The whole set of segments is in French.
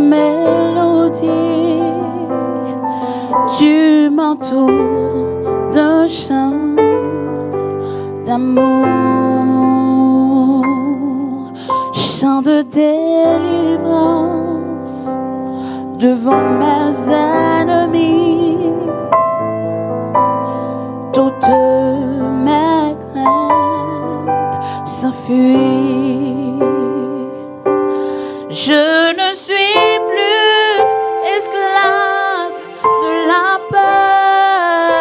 mélodie du manteau d'un chant d'amour, chant de délivrance devant mes ennemis. Toutes mes craintes s'enfuient. Je ne suis plus esclave de la peur.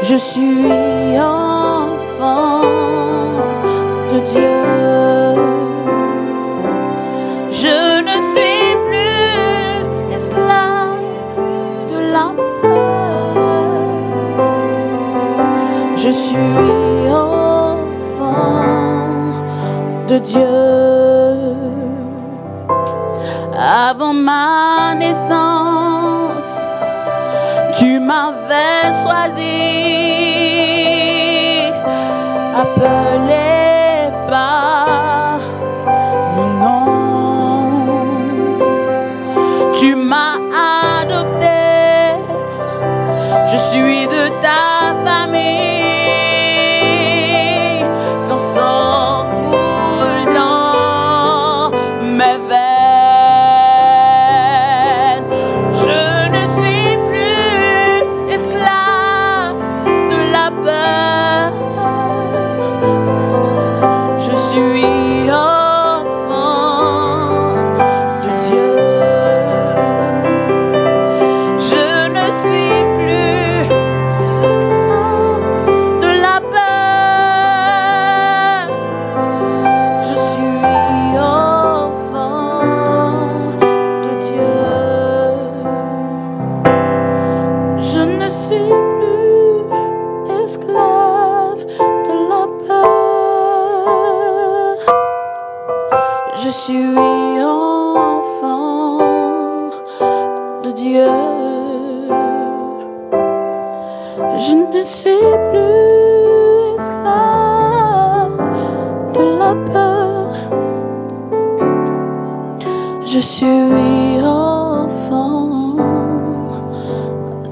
Je suis enfant de Dieu. Je ne suis plus esclave de la peur. Je suis enfant de Dieu. Avant ma naissance, tu m'avais choisi, appelé par mon nom. Tu m'as adopté, je suis de ta famille. Ton sang coule dans mes veines. Je suis enfant de Dieu. Je ne suis plus esclave de la peur. Je suis enfant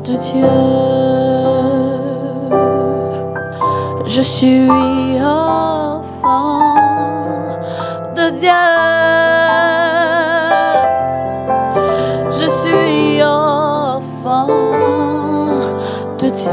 de Dieu. Je suis enfant de Dieu. Je suis enfant de Dieu.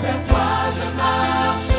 Vers toi je marche,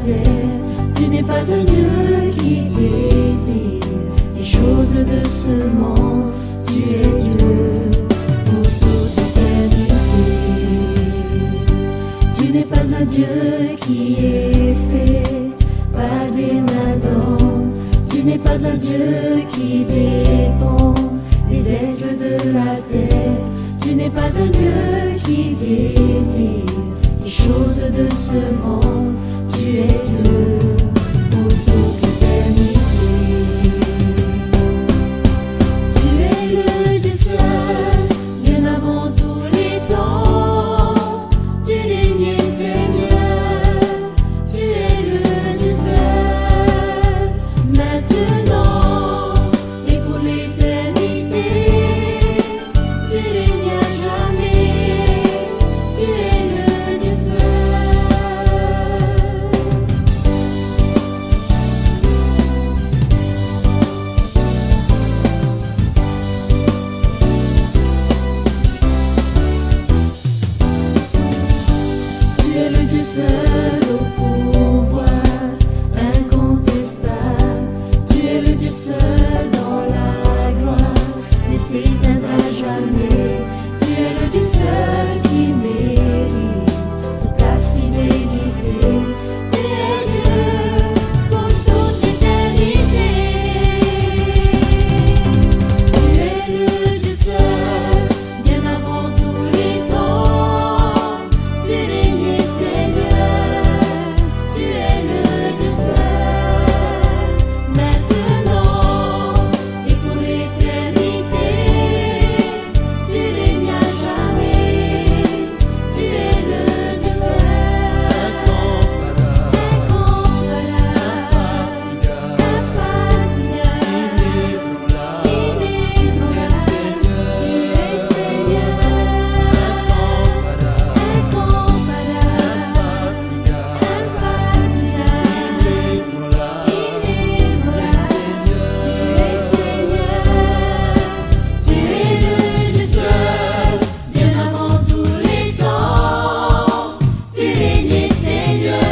terre. Tu n'es pas un Dieu qui désire les choses de ce monde. Tu es Dieu pour toute éternité. Tu n'es pas un Dieu qui est fait par des mains d'homme. Tu n'es pas un Dieu qui dépend des êtres de la terre. Tu n'es pas un Dieu qui désire les choses de ce monde. Tu es Dieu pour toute l'éternité. Tu es le Dieu seul, bien avant tous les temps. Tu règnes Seigneur, tu es le Dieu seul, maintenant et pour l'éternité. Tu règnes à jamais, tu es le Dieu seul. Tu es le Dieu seul au pouvoir incontestable. Tu es le Dieu seul dans la gloire, ne s'éteindra jamais. Tu es le Dieu seul qui mérite toute ta fidélité. Tu es Dieu pour toute l'éternité. Tu es le Dieu seul, bien avant tous les temps. Tu règnes Seigneur, tu es le Dieu seul, maintenant et pour l'éternité. Tu règnes à jamais, tu es le Dieu seul, incomparable, infatigable, inébranlable. Tu es Seigneur, incomparable, infatigable, inébranlable. Tu es Seigneur, tu es le Dieu seul, bien avant tous les temps. Tu règnes Seigneur,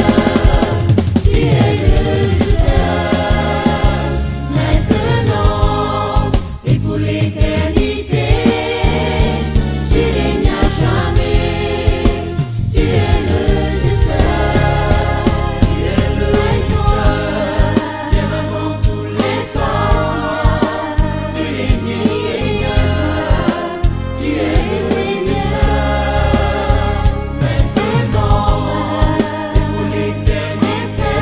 tu es le Dieu seul, maintenant et pour l'éternité. Tu règnes à jamais, tu es le Dieu seul, tu es le Dieu seul, bien avant tous les temps. Tu règnes Seigneur, tu es le Dieu seul, maintenant et pour l'éternité.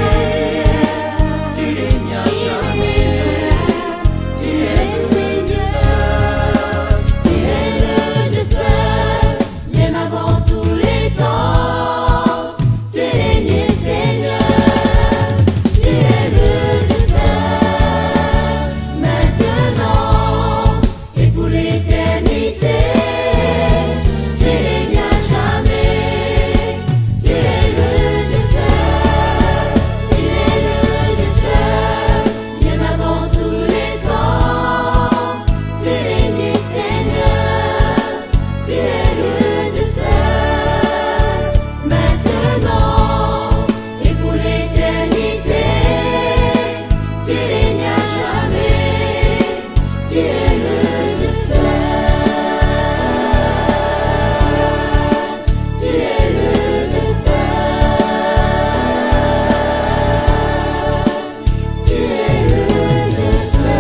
Tu règnes à jamais, tu es le Dieu seul, tu es le Dieu seul, bien avant tous les temps. Tu règnes Seigneur, tu es le Dieu seul, maintenant et pour l'éternité. Tu règnes à jamais, tu es le Dieu seul, tu es le Dieu seul, bien avant tous les temps. Tu règnes Seigneur, tu es le Dieu seul, maintenant et pour l'éternité. Tu règnes à jamais, tu es le Dieu seul, tu es le Dieu seul, tu es le Dieu seul.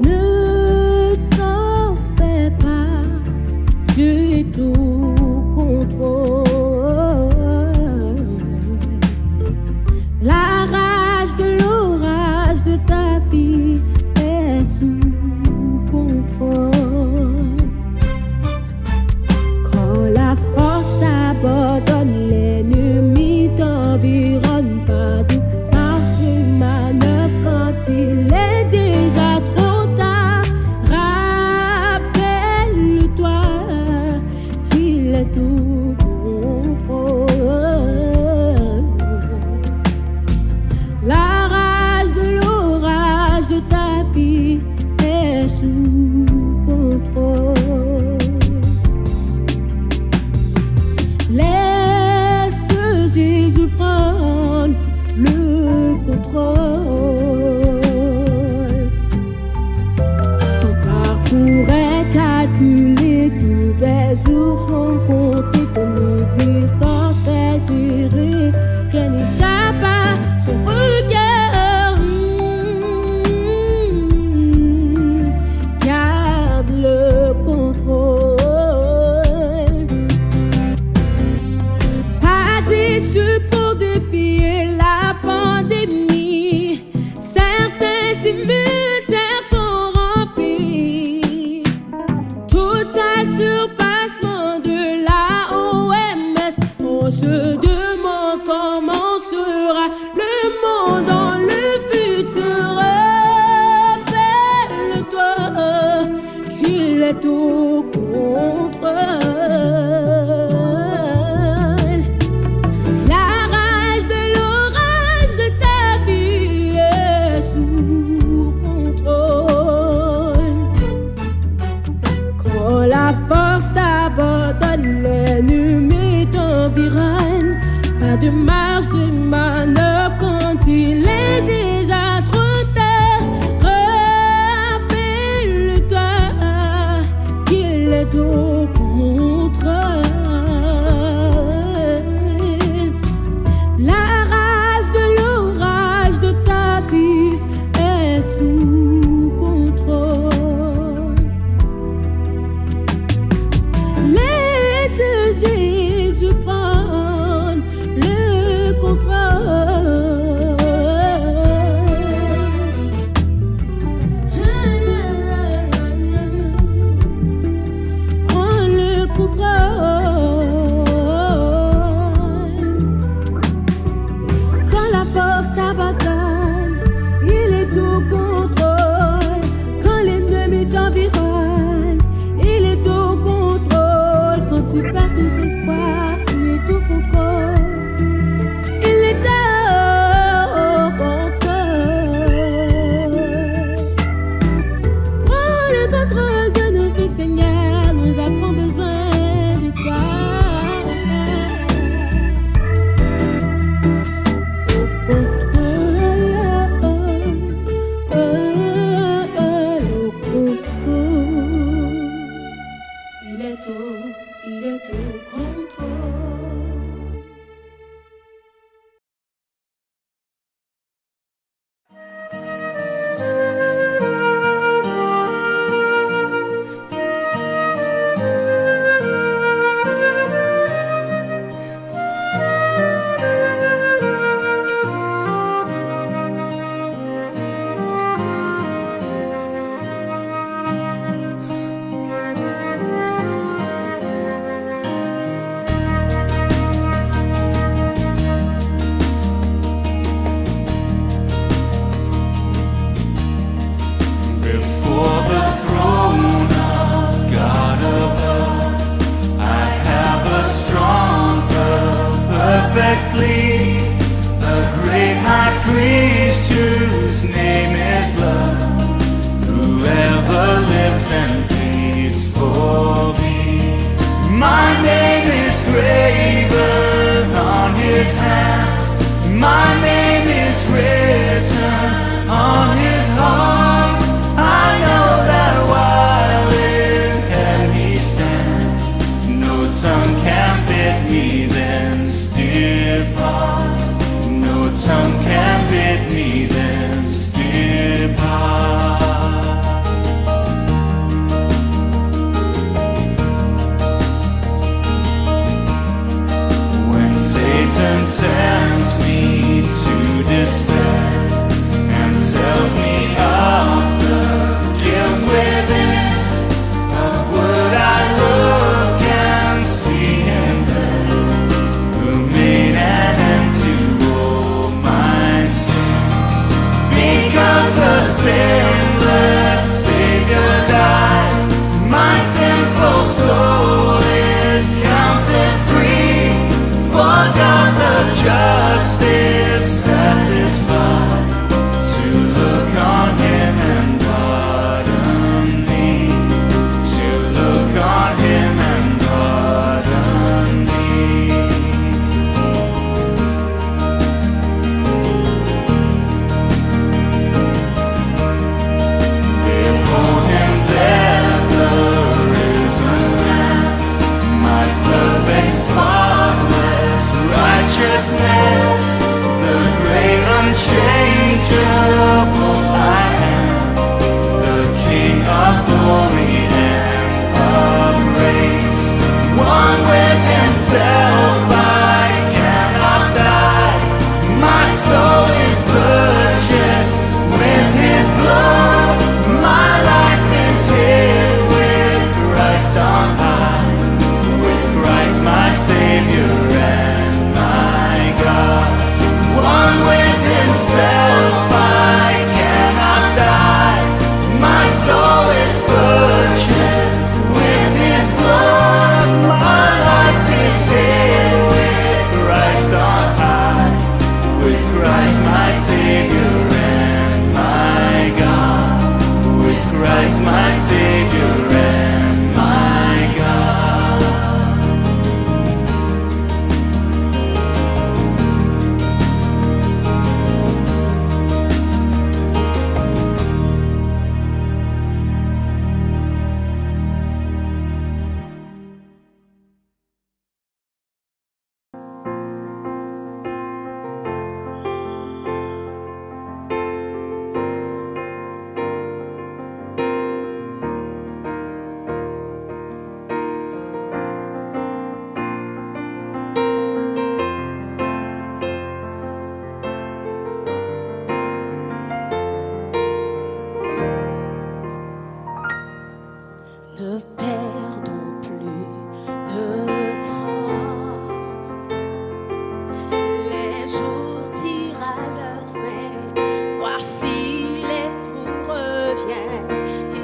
Ne t'en fais pas, Dieu est tout contrôle. La rage de l'orage de ta vie est sous contrôle. sera le monde dans le futur. Rappelle-toi qu'il est au contrôle. La rage de l'orage de ta vie est sous contrôle. Quand la force t'abandonne, l'ennemi t'environne. Pas de marge de manœuvre quand il est déjà trop tard. Rappelle-toi qu'il est au contrôle. La rage de l'orage de ta vie est sous contrôle. Laisse Jésus prendre le contrôle. Prends le contrôle. Quand la force t'abandonne, il est au contrôle. Quand l'ennemi t'environne, il est au contrôle. Quand tu perds tout espoir, il est au contrôle. Il est au contrôle. Prends le contrôle de nos vies, Seigneur. Nous avons besoin de toi. Au contrôle, au contrôle. Il est au contrôle. Before the throne of God above, I have a stronger, perfectly, a great high priest whose name is love, whoever lives and pleads for me. My name is graven on his hands, my name is written on his heart. I know that while in heaven he stands, no tongue can bid me then depart. No tongue can bid me then depart. When Satan tempts me to despair and tells me of the guilt within, but would I look and see him there, who made an end to all my sin? Savior and my God, with Christ my Savior and my God. Ne perdons plus de temps. Les jours tirent à leur fin. Voici l'époux revient.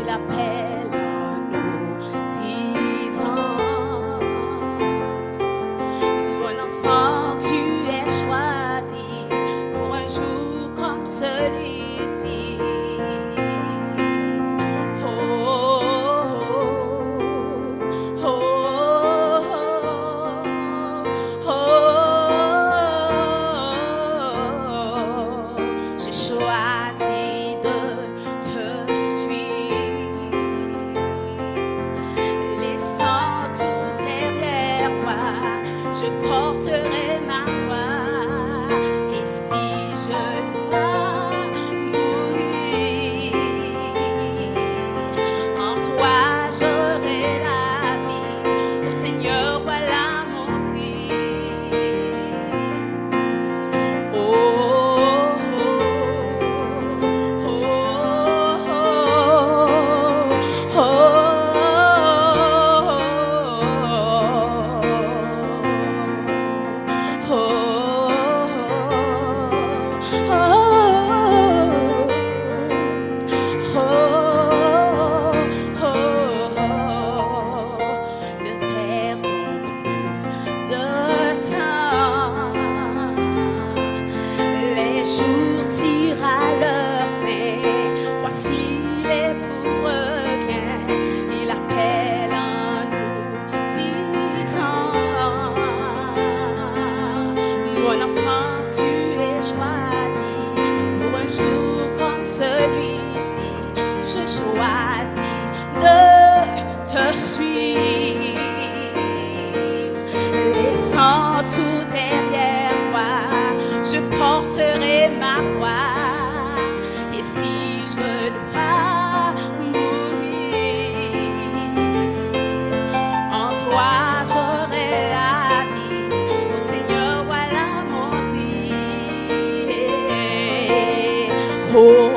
Il appelle en nous disant: mon enfant, tu es choisi pour un jour comme celui-ci. Choisis de te suivre, laissant tout derrière moi, je porterai ma croix, et si je dois mourir, en toi j'aurai la vie, ô Seigneur, voilà mon cri. Oh, ne perdons plus de temps. Les jours tirent à leur fin. Voici l'époux revient. Il appelle en nous disant: mon enfant, tu es choisi pour un jour comme celui-ci. Je choisis de te suivre, laissant tout derrière moi, je porterai ma croix, et si je dois mourir, en toi j'aurai la vie, ô Seigneur, voilà mon cri. Oh,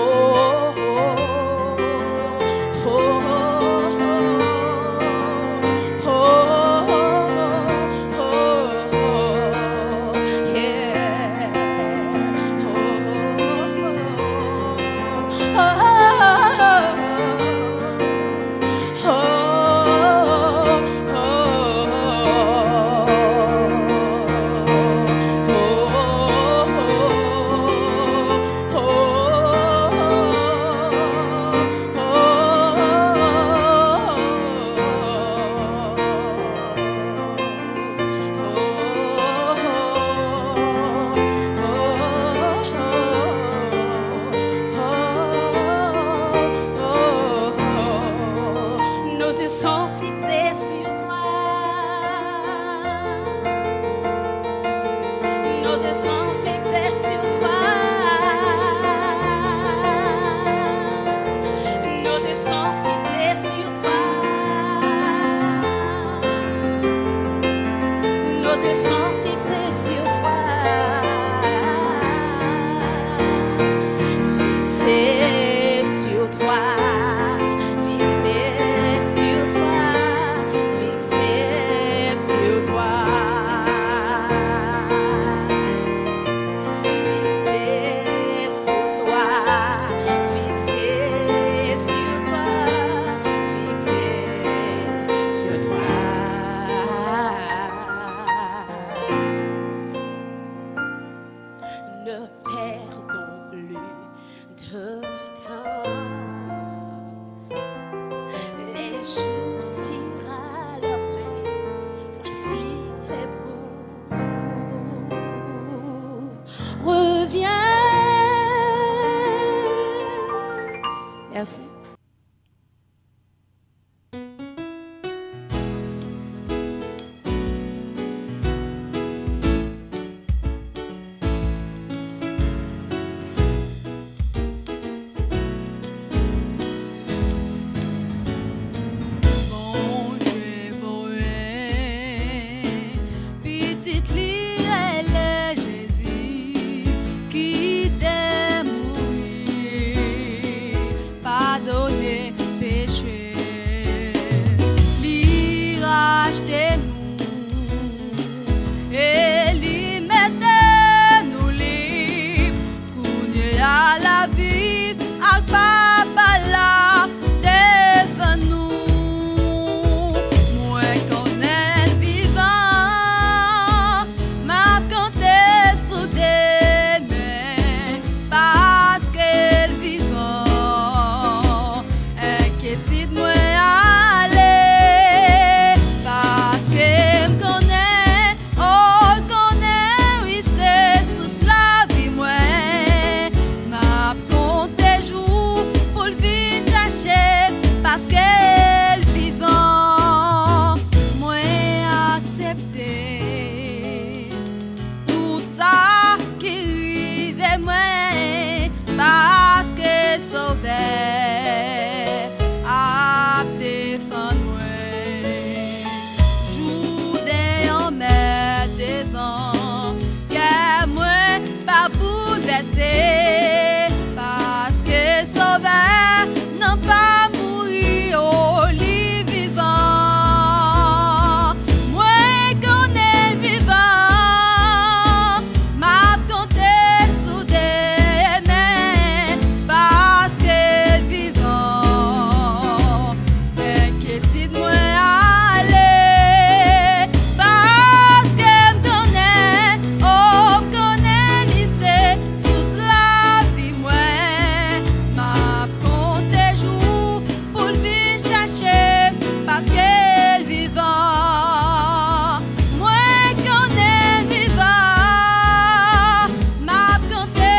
Ne perdons plus de temps. Les jours tirent à leur fin, voici les bouts. Reviens. Merci. Parce que sauveur n'a pas mouru au lit vivant. Moi qu'on est vivant, m'a compté sous des mains. Parce que vivant, inquiétude-moi aller. Parce que m'connais, oh m'connais lycée. La vie, moi, m'a compté jour pour le vivre chercher parce qu'elle vivant. Moi, qu'on est vivant, m'a compté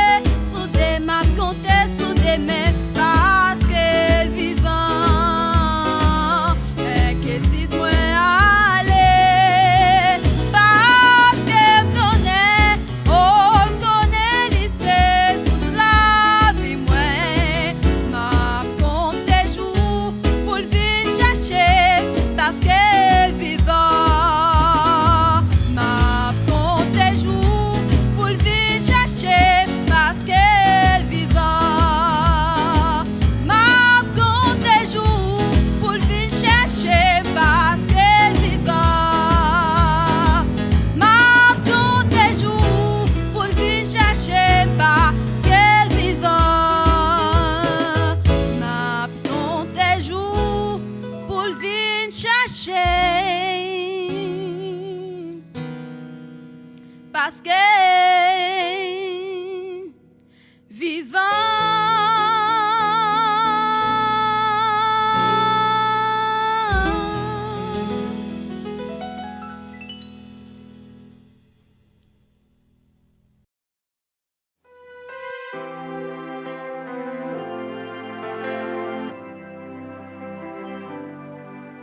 sous des mains parce qu'elle vivant. Inquiétude-moi aller parce qu'elle me connaît, oh me connaît lycée. La vie, moi, m'a compté jour pour le vivre chercher parce qu'elle vivant. M'a compté jour pour le vivre chercher parce qu'elle vivant. M'a compté jour pour le vivre chercher parce qu'elle vivant. M'a compté jour pour le vivre chercher parce qu'elle vivant. M'a compté jour pour le vivre chercher parce qu'elle vivant.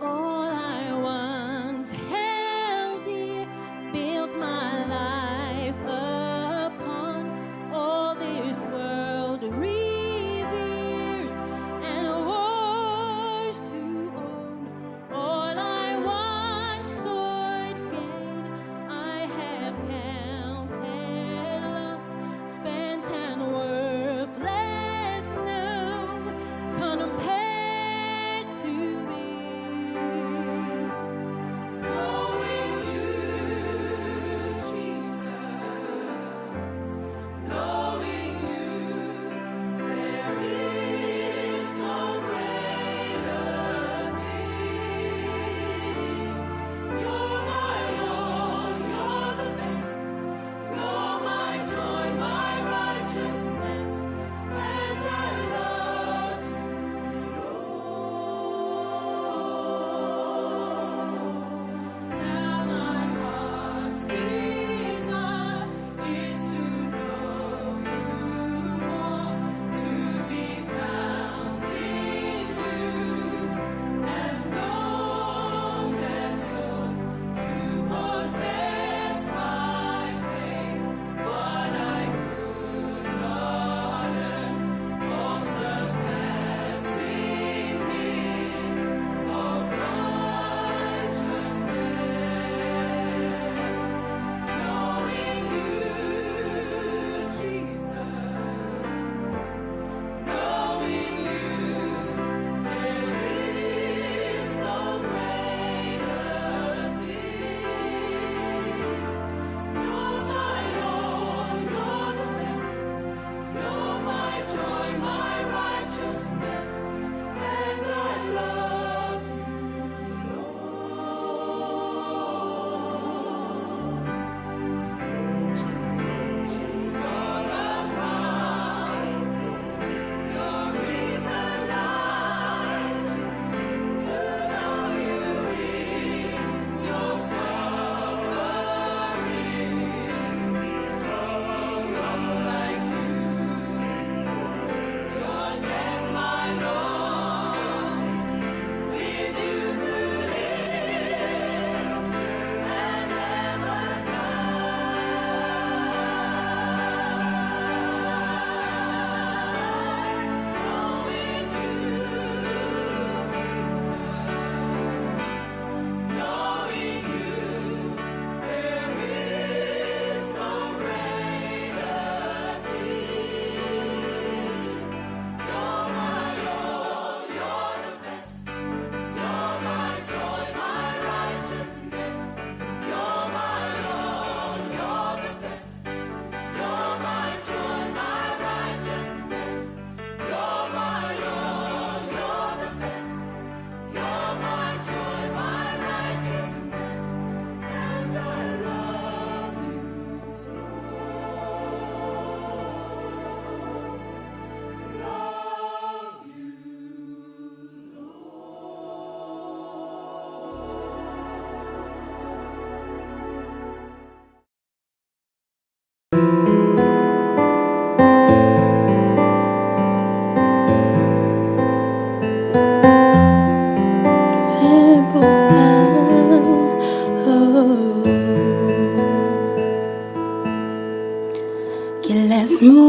All I once held dear, built my life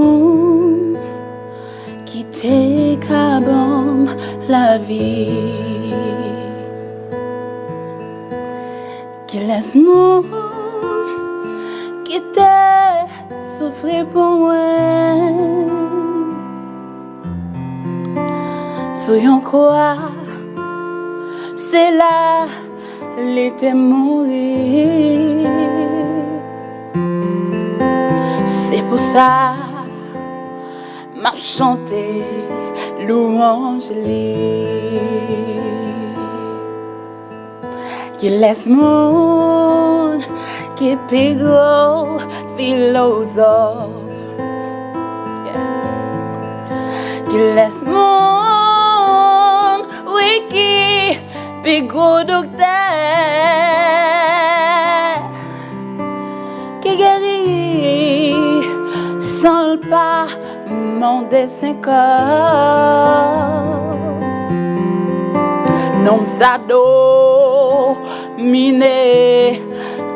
monde qui t'écabonne la vie, qui laisse monde qui t'a souffert pour moi. Soyons quoi, c'est là l'été mourir. C'est pour ça m'a chanté louange qui laisse monde qui pégo philosophe, qui laisse monde oui qui pégo docteur, qui guérit sans le pas mon dessin corps. Non ça domine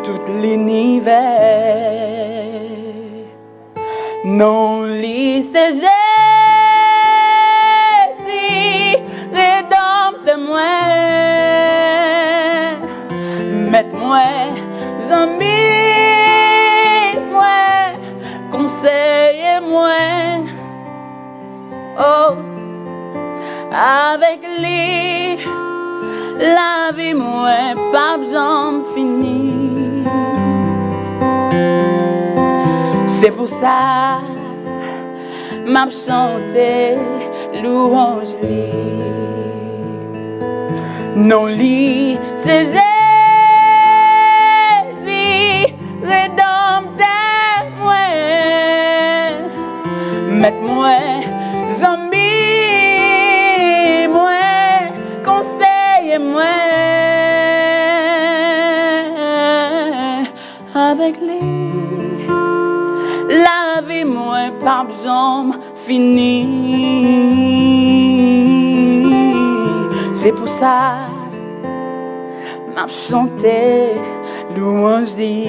tout l'univers. Non lit c'est Jésus, rédempteur moi, mette-moi ami, moi conseille-moi. Oh, avec lui, la vie moi pas besoin fini. C'est pour ça m'a chanté louange li. Non li c'est Jésus rédempteur moi, mette-moi amis, moi conseille-moi. Avec lui la vie moi pas besoin fini. C'est pour ça m'a chanté louange dit.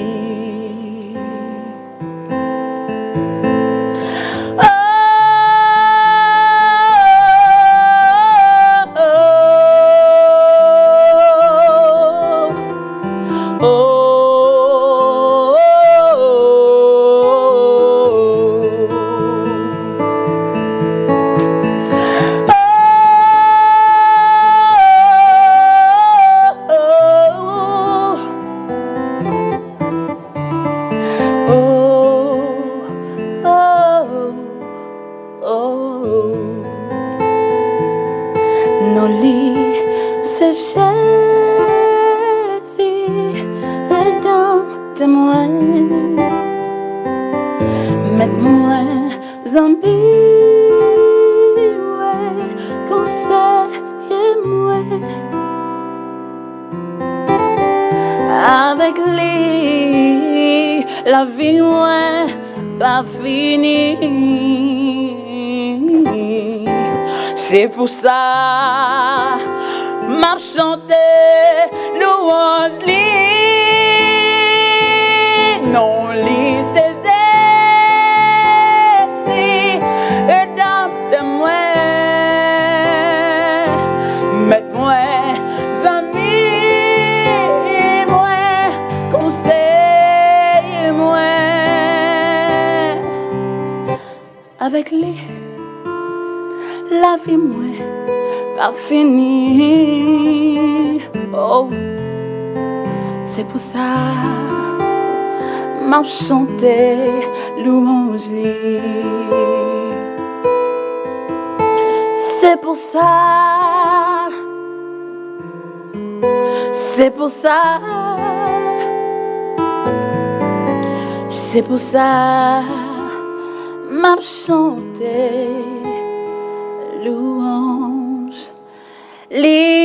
Avec lui, la vie moi pas finie. C'est pour ça m'a chanté louange li. Non li c'est Jésus rédempteur moi, mette-moi avec lui, la vie moi pas finie. Oh, c'est pour ça m'a chanté louange li. C'est pour ça, c'est pour ça, c'est pour ça m'a chanté louange li.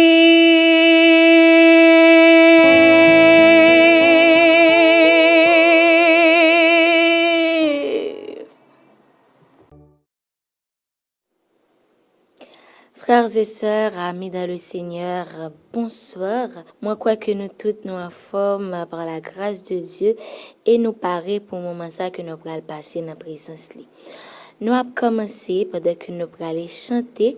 Frères et sœurs, amis dans le Seigneur, bonsoir. Moi, crois que nous toutes nous en forme par la grâce de Dieu et nous paraît pour le moment ça que nous allons passer dans la présence. Nous avons commencé pendant que nous allons chanter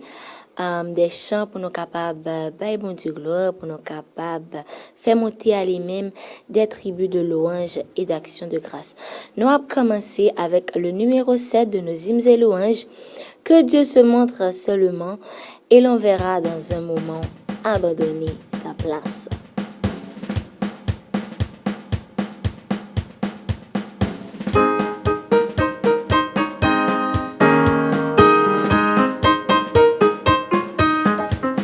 des chants pour nous capables de bon Dieu gloire, pour nous capables faire monter à lui-même des tribus de louanges et d'actions de grâce. Nous avons commencé avec le numéro 7 de nos hymnes et louanges, que Dieu se montre seulement et l'on verra dans un moment abandonner sa place.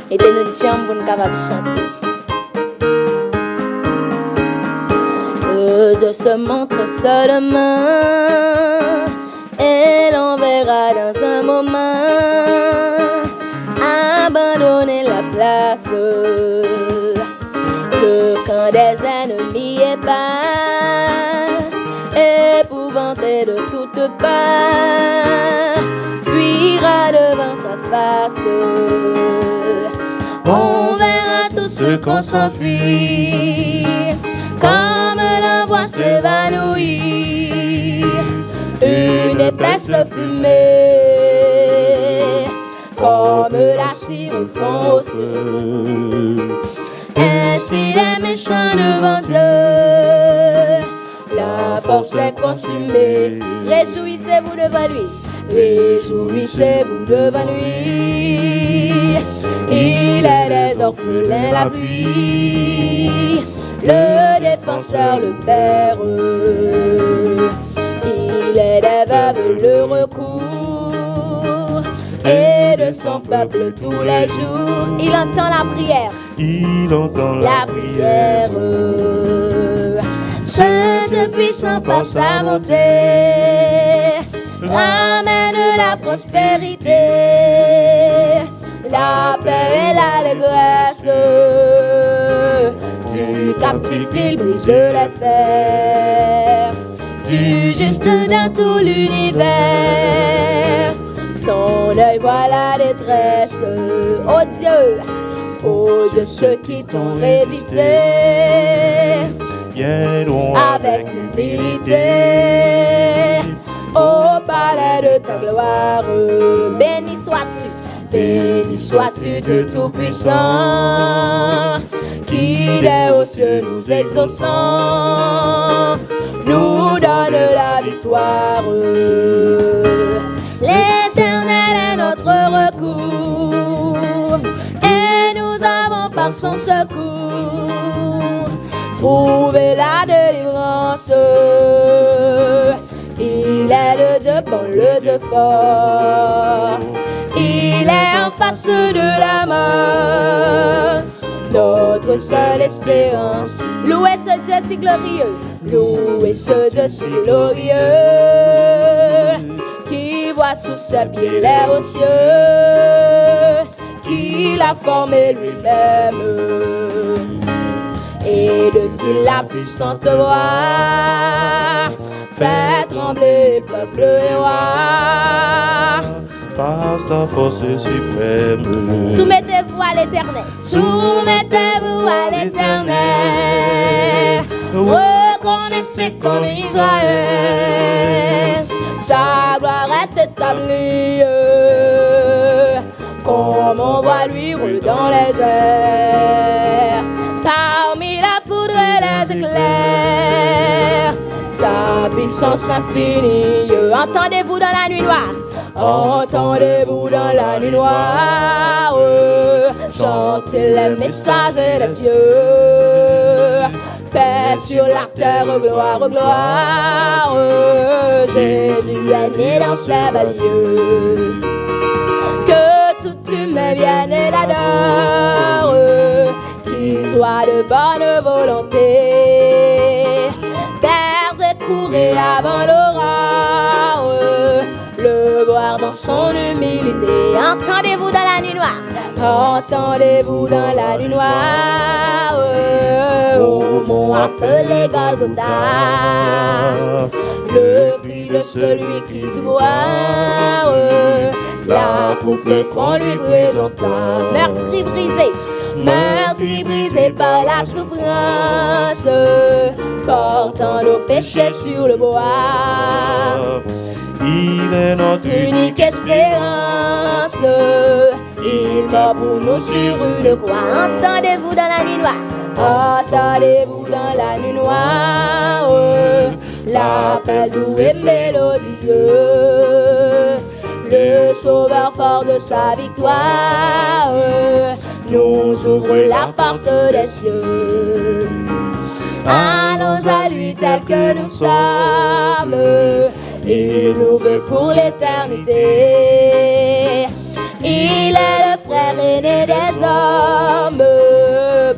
Et de notre jambe, on est capable de chanter. Que Dieu se montre seulement et l'on verra dans un moment abandonner la place. Que quand des ennemis épars, épouvantés de toutes parts, fuira devant sa face. On verra tous ceux qu'on s'enfuit, comme la voix s'évanouir, une épaisse fumée, comme la cire fonce. Ainsi les méchants devant Dieu, la force est consumée. Réjouissez-vous devant lui, réjouissez-vous devant lui. Il est des orphelins la pluie, le défenseur le père. Il est des veuves le recours, et de son peuple tous les jours. Il entend la prière, il entend la prière. Saint puissant par sa bonté, ramène la prospérité, la paix et l'allégresse. Du captif il brise les fers, du juste dans tout l'univers. Son œil voit la détresse. Oh Dieu, ceux qui t'ont résisté, viendront avec humilité au palais de ta gloire. Béni sois-tu Dieu Tout-Puissant, qui des aux cieux nous exauçant, nous donne la victoire. L'Éternel est notre recours, et nous avons par son secours trouvé la délivrance. Il est le Dieu bon, le Dieu fort, il est en face de la mort, notre seule espérance. Louez ce Dieu si glorieux, louez ce Dieu si glorieux, qui voit sous ses pieds l'air aux cieux, qui l'a formé lui-même, et de qui la puissante voix fait trembler peuple et roi par sa force suprême. Soumettez-vous à l'Éternel, soumettez-vous à l'Éternel, reconnaissez qu'en Israël sa gloire est établie, comme on voit luire dans les airs, parmi la foudre et les éclairs, sa puissance infinie. Entendez-vous dans la nuit noire, entendez-vous dans la nuit noire, chantez les messagers des cieux, paix sur la terre, gloire, gloire. Jésus est né dans ces belles lieux, que tout humain vienne et l'adore, qu'il soit de bonne volonté, pères et courez avant l'aurore, le voir dans son humilité. Entendez-vous dans la nuit noire, entendez-vous dans la nuit noire, au mont appelé Golgotha, le cri de celui qui voit, la coupe qu'on lui présenta. Meurtri brisé par la souffrance, portant nos péchés sur le bois. Il est notre unique espérance. Il meurt pour nous sur une croix. Entendez-vous dans la nuit noire? Entendez-vous dans la nuit noire? L'appel doux et mélodieux, le sauveur fort de sa victoire nous ouvre la porte des cieux. Allons à lui tel que nous sommes, il nous veut pour l'éternité. Il est le frère aîné des hommes,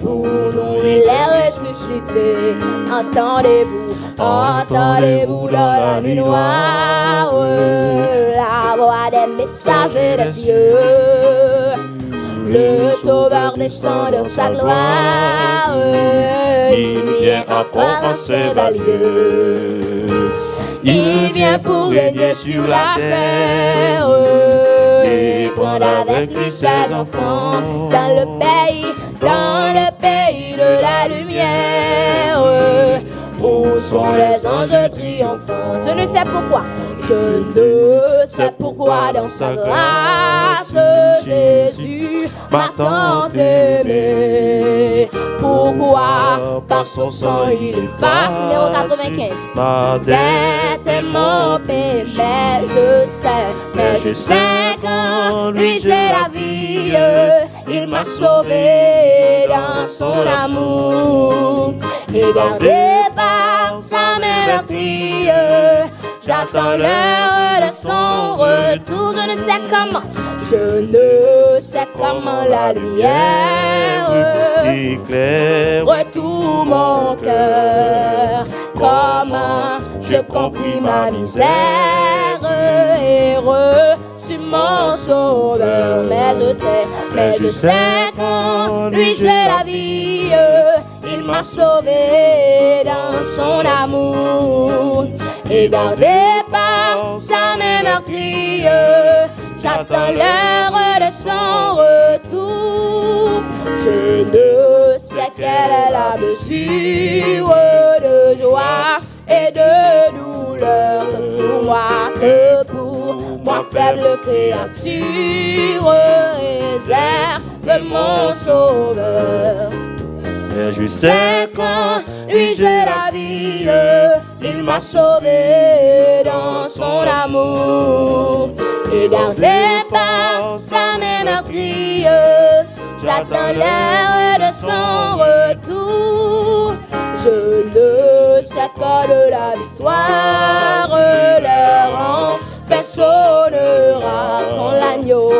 pour nous il est ressuscité. Entendez-vous, entendez-vous dans la nuit noire, la voix des messagers des cieux. Le sauveur descend dans sa gloire, Il vient à compenser la lieu. il vient pour régner sur la terre et prendre avec lui ses enfants dans le pays de la lumière, où sont les anges triomphants. Je ne sais pourquoi, je ne sais pourquoi dans sa grâce Jésus m'a tant aimé. Pourquoi par son sang il efface, numéro 95, ma dette est mon péché, mais je sais qu'en lui j'ai la vie. Il m'a sauvé dans son amour et gardé par sa main meurtrière. J'attends l'heure de son retour, je ne sais comment la lumière éclaire tout mon cœur. Comment je compris ma misère et reçu mon sauveur. Mais je sais qu'en lui j'ai la vie. Il m'a sauvé dans son amour et gardé par sa main meurtrière. J'attends l'heure de son retour. Je ne sais quelle est la mesure de joie et de douleur que pour moi faible créature réserve mon sauveur. Mais je sais Quand lui j'ai la vie, il m'a sauvé dans son amour et gardé par sa main meurtrière. J'attends l'heure de son retour. Je ne sais quand de la victoire l'heure enfin sonnera. Quand l'agneau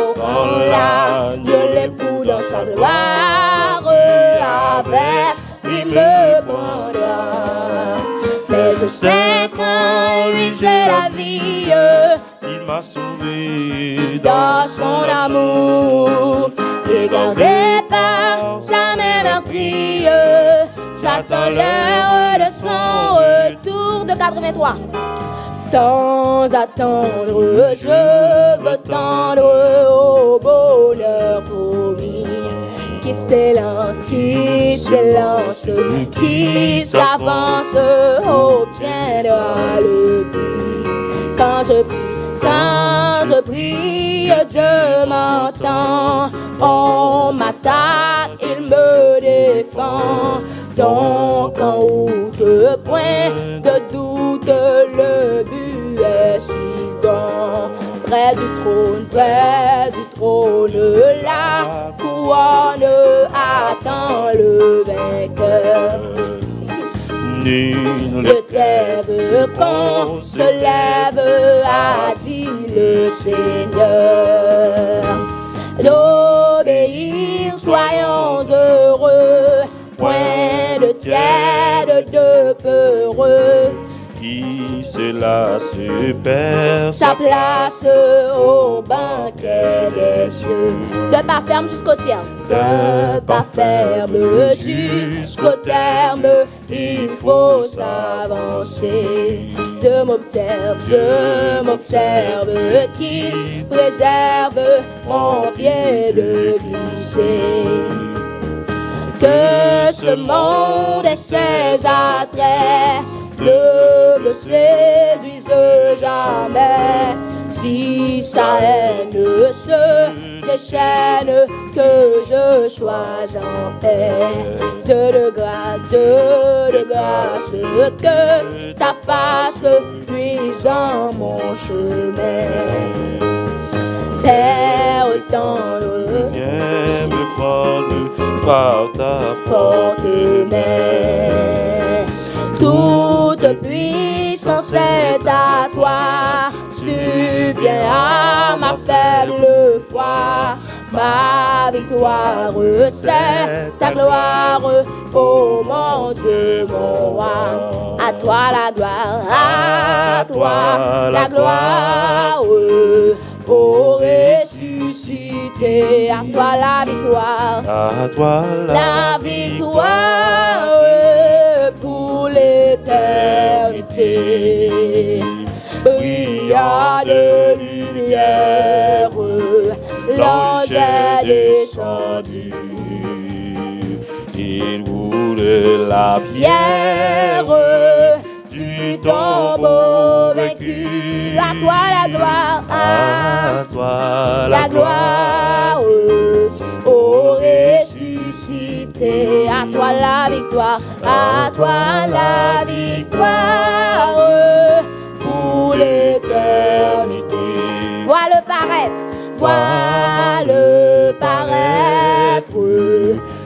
l'époux dans sa gloire avec lui me prendra. Mais je sais qu'en lui j'ai la vie. il m'a sauvé Dans son amour et gardé par sa main meurtrière. J'attends l'heure de son retour de 83. Sans attendre, je veux tendre au bonheur promis qui s'élance, qui s'avance, obtiendra le but. Quand je prie, Dieu m'entend. On m'attaque, il me défend. Donc en outre point de doute, le but est si grand. Près du trône, la couronne attend le vainqueur. Nul Le trêve qu'on se lève, a dit le Seigneur. D'obéir, soyons heureux, point de tiède, de peureux. qui cela se perd Sa place au banquet des cieux. De pas ferme jusqu'au terme. De pas ferme jusqu'au terme. Il faut s'avancer. Dieu m'observe qu'il préserve mon pied de glisser. Que ce monde et ses attraits ne me séduisent blesse jamais. Si sa haine se déchaîne, que je sois en paix. Dieu de grâce, que ta face luise en mon chemin. Père tendre, viens me prendre par ta forte main. Toute puissance est à toi, subviens à ma faible foi. Ma victoire, c'est ta gloire, oh mon Dieu, mon roi. À toi la gloire, à toi la gloire, oh ressuscité. À toi la victoire, à toi la victoire pour l'éternité. Brilla de lumière, l'ange est descendu. Il roule la Pierre du tombeau vaincu. À toi la gloire, à toi la gloire, ô ressuscité. À toi la victoire, à toi la victoire pour l'éternité. Vois-le paraître, vois-le paraître.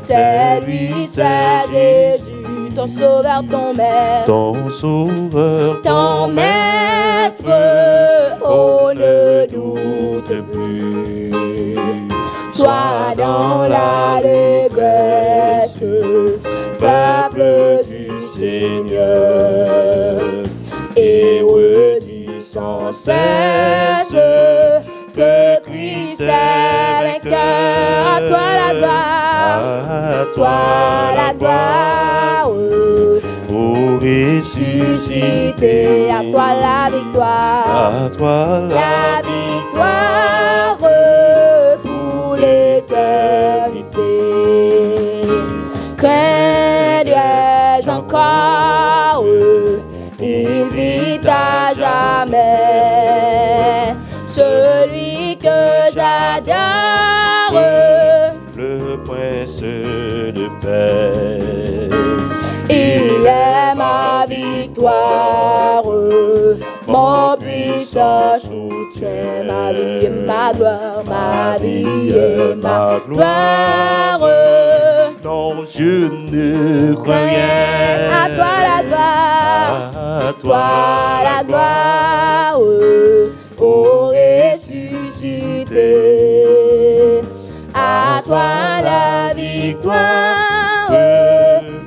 C'est lui, c'est Jésus, ton sauveur, ton maître. ton sauveur, Ton maître, oh ne doute plus. Sois dans l'allégresse, peuple du Seigneur, et redis sans cesse que Christ est vainqueur. À toi la gloire, à toi la gloire, ô ressuscité. À toi la victoire, à toi la victoire pour l'éternité. Craindrais encore, il vit à jamais. Celui que j'adore, le prince de paix. il est ma victoire, mon puissant soutien, ma vie et ma gloire, ma vie et ma gloire. Non, je ne crois rien. À toi la gloire, à toi la gloire, ô ressuscité. À toi la victoire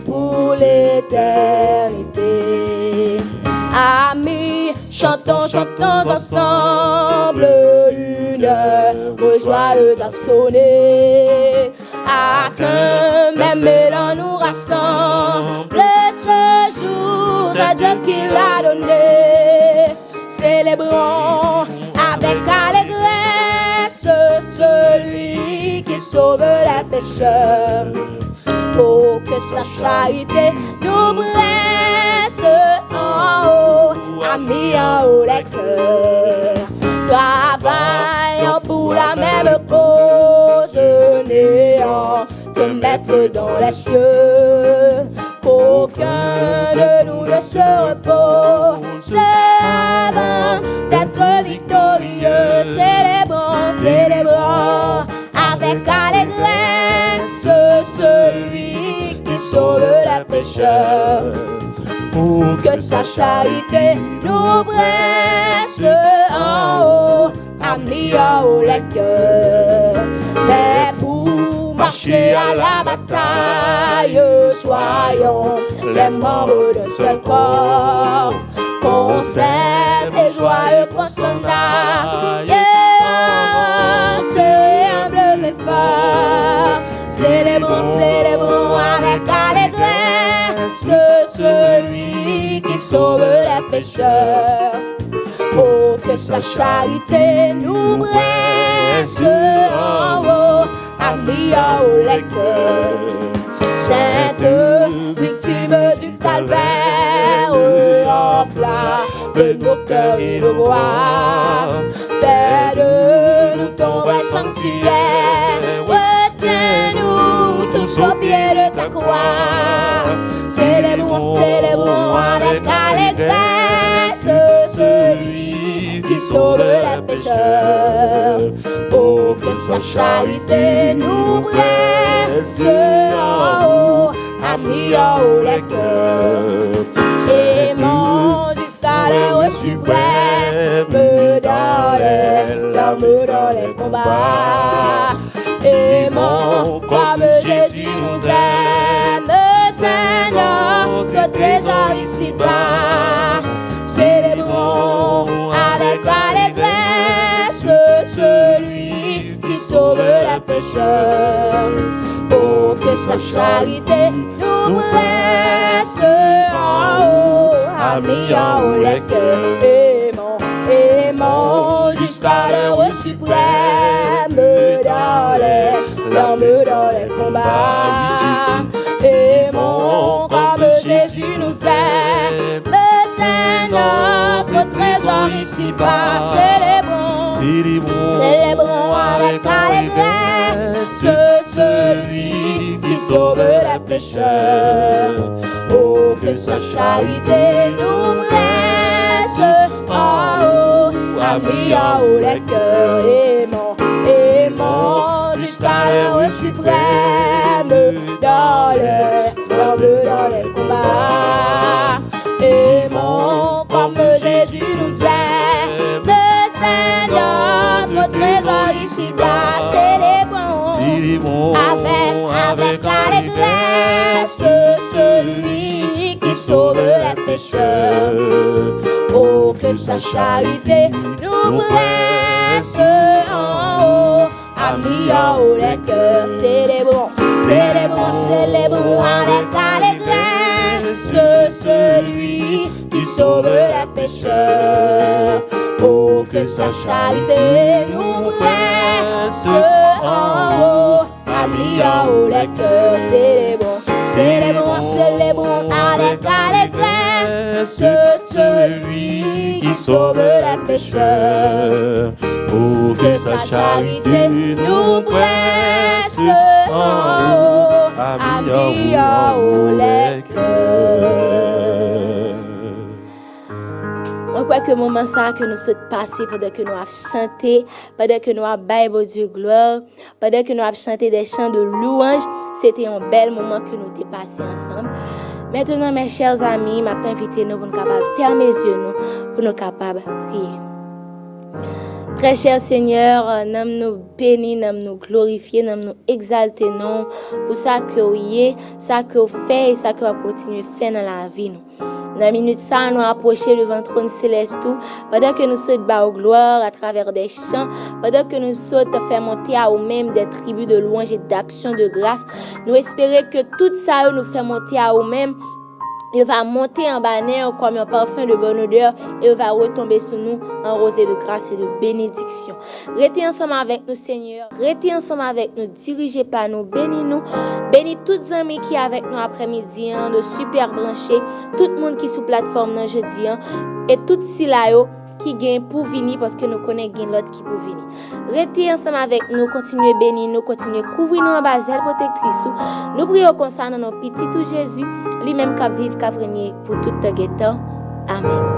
pour l'éternité. Amis, chantons, chantons ensemble une heure joyeuse à sonner. À qu'un même élan nous rassemble ce jour, c'est Dieu qui l'a donné. Célébrons avec allégresse celui qui sauve les pécheurs. Pour que sa charité nous blesse en haut, amis en haut les cœurs. Travaillons pour la même cause, néant de mettre dans les cieux. Qu'aucun de nous ne se repose avant d'être victorieux. Célébrons, célébrons avec allégresse celui qui sauve les pécheurs. Pour que sa charité nous blesse en haut, amis en haut les cœurs. Mais pour marcher à la bataille, soyons les membres d'un seul corps, qu'on s'aime et joyeux qu'on s'en aille, et humbles et forts. Célébrons, célébrons avec allégresse celui qui sauve les pécheurs. Oh, que sa charité nous blesse en haut, amis en haut les cœurs. Sainte victime du calvaire, offre la de nos cœurs et nos voix. Fais de nous ton vrai sanctuaire. Retiens-nous tous au pied de ta croix. Célébrons, célébrons avec allégresse celui qui sauve les pécheurs. Oh, que sa charité nous presse en haut, amis en haut les cœurs. J'aimons jusqu'à l'heure suprême dans les larmes, dans les combats. Aimons comme Jésus nous aime, Seigneur, notre trésor ici-bas. Célébrons avec allégresse celui qui sauve les pécheurs. Oh, que sa charité nous presse en haut, amis en haut les cœurs. Aimons, aimons jusqu'à l'heure suprême dans les larmes, dans les combats. Aimons comme Jésus nous aime, Seigneur, notre trésor ici-bas. Célébrons avec allégresse celui qui sauve les pécheurs. Oh, que sa charité nous presse en haut, amis en haut les cœurs. Aimons, aimons jusqu'à l'heure suprême dans les larmes, dans les combats. Aimons comme Jésus nous aime, Seigneur, notre trésor ici-bas. Célébrons avec allégresse celui qui sauve les pécheurs. Oh, que sa charité nous presse en haut, amis en haut les cœurs. Célébrons, célébrons, célébrons avec allégresse celui qui sauve les pécheurs. Oh, que sa charité nous presse en haut, amis en haut les cœurs. Célébrons, célébrons, célébrons avec allégresse celui qui sauve les pécheurs. Oh, que sa charité nous presse en haut, amis en haut les cœurs. On croit que le moment ça que nous sommes passés pendant que nous avons chanté, pendant que nous avons baillé Dieu gloire, pendant que nous avons chanté des chants de louange, c'était un bel moment que nous avons passé ensemble. Maintenant, mes chers amis, je invité nous pour nous capables de fermer les yeux, pour nous capables de prier. Très cher Seigneur, nous bénir, nous glorifier, nous exalter non pour ça que vous êtes, ça que vous faites et ça que vous continuez à faire dans la vie. Dans la minute ça, nous approchons devant le trône céleste, pendant que nous sommes bas aux gloire à travers des chants, pendant que nous sommes faire monter à nous-mêmes des tribus de louange et d'action de grâce, nous espérons que tout ça nous fait monter à nous-mêmes. Il va monter en bannière comme un parfum de bonne odeur et il va retomber sur nous en rosée de grâce et de bénédiction. Restez ensemble avec nous, Seigneur. Restez ensemble avec nous. Dirigez par nous. Bénis-nous. Bénis tous les amis qui sont avec nous après-midi, de super branchés. Tout le monde qui est sous plateforme jeudi. Et tout Silayo qui gagne pour venir parce que nous connaissons l'autre qui pour venir. Restez ensemble avec nous, continuez à bénir nous, continuez à couvrir nous en baselle protectrice. Nous prions concernant nos petits tout Jésus, lui-même qui vit, qui régné pour tout le temps. Amen.